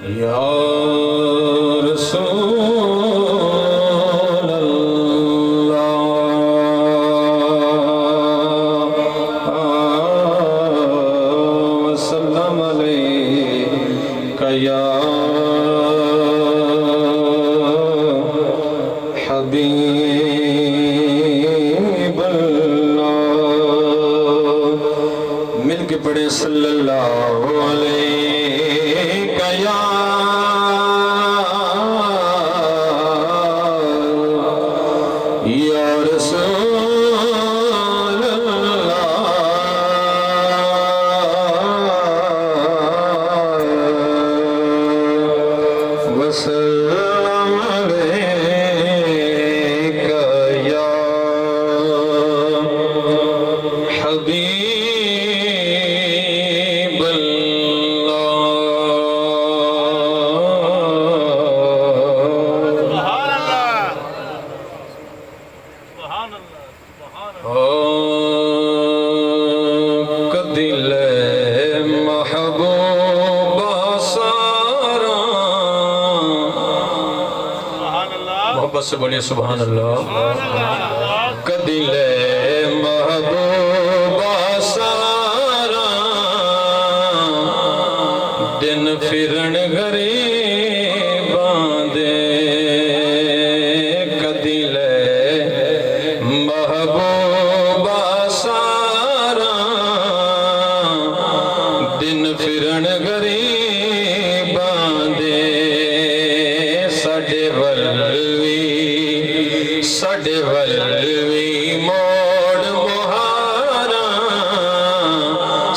या रसूल अल्लाह वसल्लम अलैका या हबीब अल्लाह। मिलके पढ़े सल्लल्लाहु अलैका या रसूल अल्लाह वसल्लम अलैका या हबीब से बोलिए सुभान अल्लाह। कदिले महबूबा सारा दिन फिरन गरीबां दे। कदिले महबूबा सारा दिन फिरन गरीबां दे। साडे वल्वी मोड़ मुहारा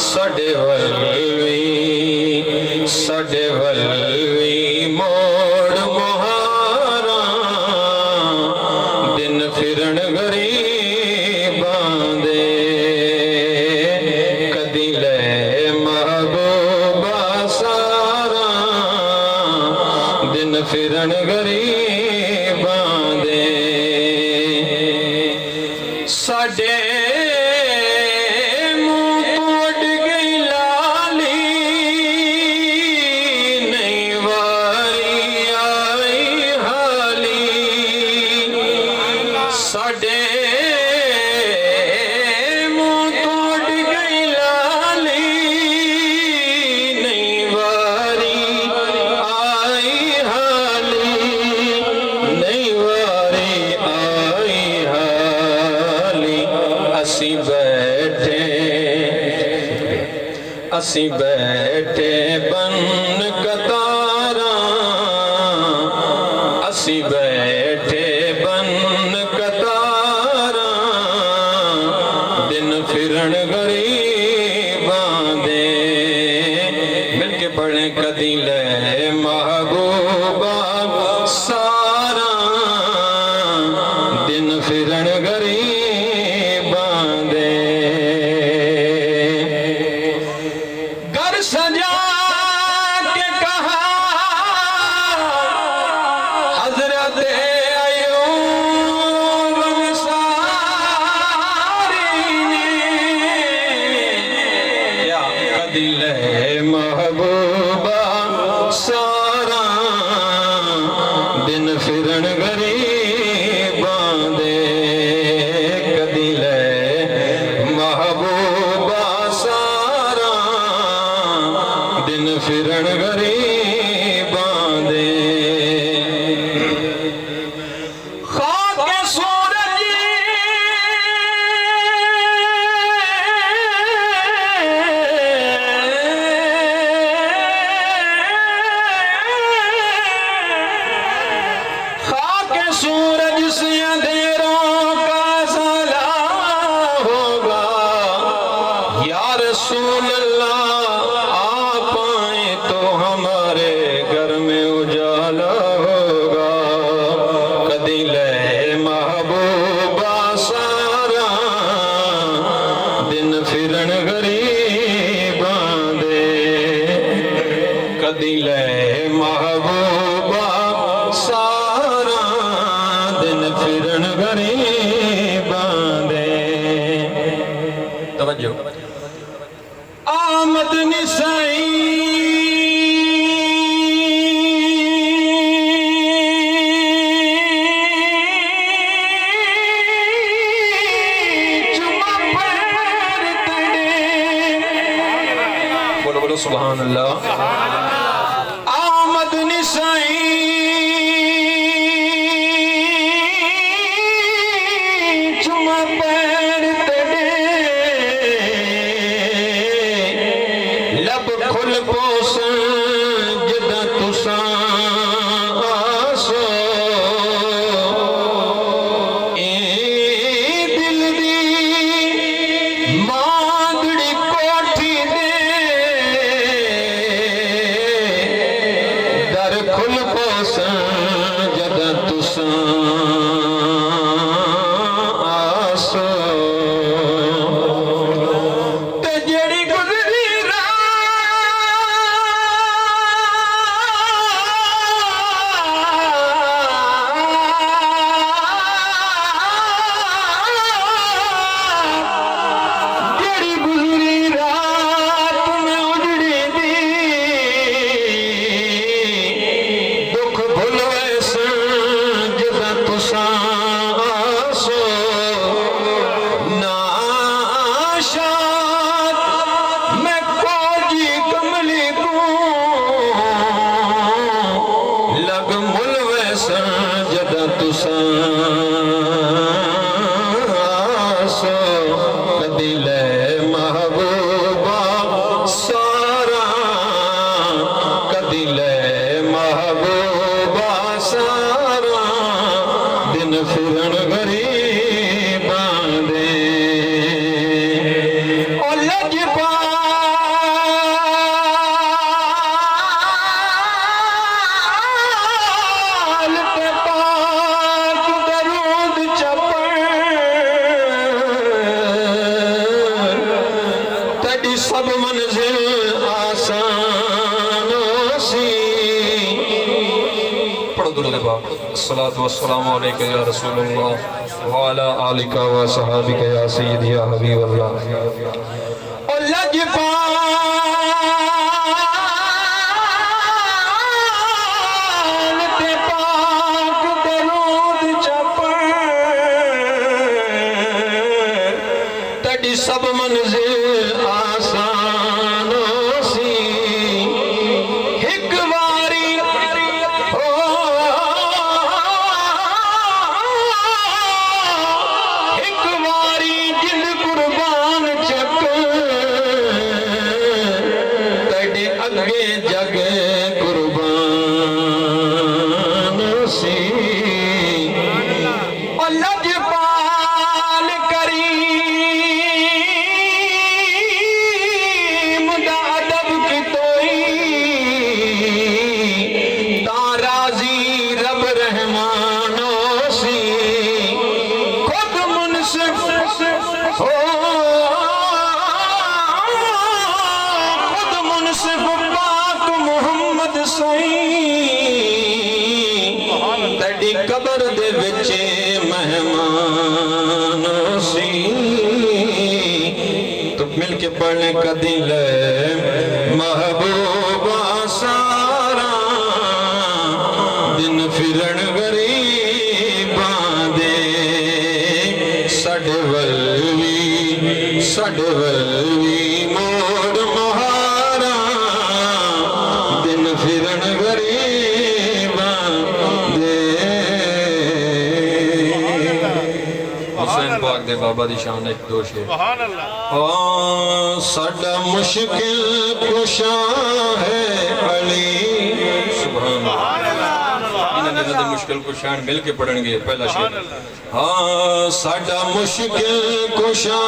साडे वल्वी मोड़ मुहारा दिन फिरन गरीबां दे। कदिले महबूबा सारा दिन फिरन गरीबां दे। साडे मुंह तो उड़ गई लाली नहीं वारी आई हाली। साडे मुंह तो उड़ गई लाली नहीं वारी आई हाली। नहीं वारी आई हाली। असी बैठे बन कतारा असी बैठे बन कतारा दिन फिरन गरीबां दे। मिलके पढ़े कदिले महबूबा सारा दिन फिरन गरीबां दे। सजा के कहा हजरत अयूब अंसारी ने क्या कदिले महबूबा सारा दिन फिरन गरीबां दे। कदिले महबूबा सारा दिन फिरन गरीबां दे। खाके सूरज खाके सूरज से अंधेरों का साला होगा या रसूल अल्लाह। तो हमारे घर में उजाला होगा। कदिले महबूबा सारा दिन फिरन गरीबां दे। कदिले महबूबा सारा दिन फिरन गरीबां दे। तवज्जो आमद निसाई सुभान अल्लाह। आमद निसाई चुमा पैर तेरे लब खुल पोस जदा तुसा आसो ए दिल दी मांदड़ी कोठी दे दर खुल पोस जदा तुसा आसो ते जेड़ी गुजरी जेड़ी गुजरी रात में उजड़ी दी दुख भुल वैसा जदा तुसा आसो नाशात मैं कोजी कमली को लग मुल वैसा जदा तुसा आसो कदी ले महबूबा सारा कदी ले महबूबा सारा दिन फिरन गरीबां दे ओ लजपाल ते पाक दरूद चपड़ तड़ी सब मंजिल आसान सी। पढ़ो दुरूद पाक। अस्सलातु वस्सलामु अलैका या रसूलुल्लाह व अला आलिका व सहाबिका या सय्यदी या हबीबल्लाह। ओ लजपाल ते पाक दरूद चपड़ तड़ी सब मंजिल आसान सी। एक वारी हो एक वारी जिंद कुर्बान चक तड़े अगे जग कुर्बान सी। और लजपाल करीम दा अदब की तोई ताराजी रब रहमानो सी। खुद मुनसिफ हो खुद मुनसिफ पाक मोहम्मद सई तड़ी कबर दे विच मेहमान सी। तो मिल के पढ़ने कदी ले महबूबा सारा दिन फिरन गरीबां दे साडे वल्वी मोड़ मुहारा दिन फिरन गरीबां दे। हुसैन पाक दे बाबा दी शान एक दो शेर। साडा मुश्किल कुशा है अली। सुभान अल्लाह। इन्होंने मुश्किल कुशान मिल के पढ़ेंगे। पहला शेर। हाँ साडा मुश्किल कुशा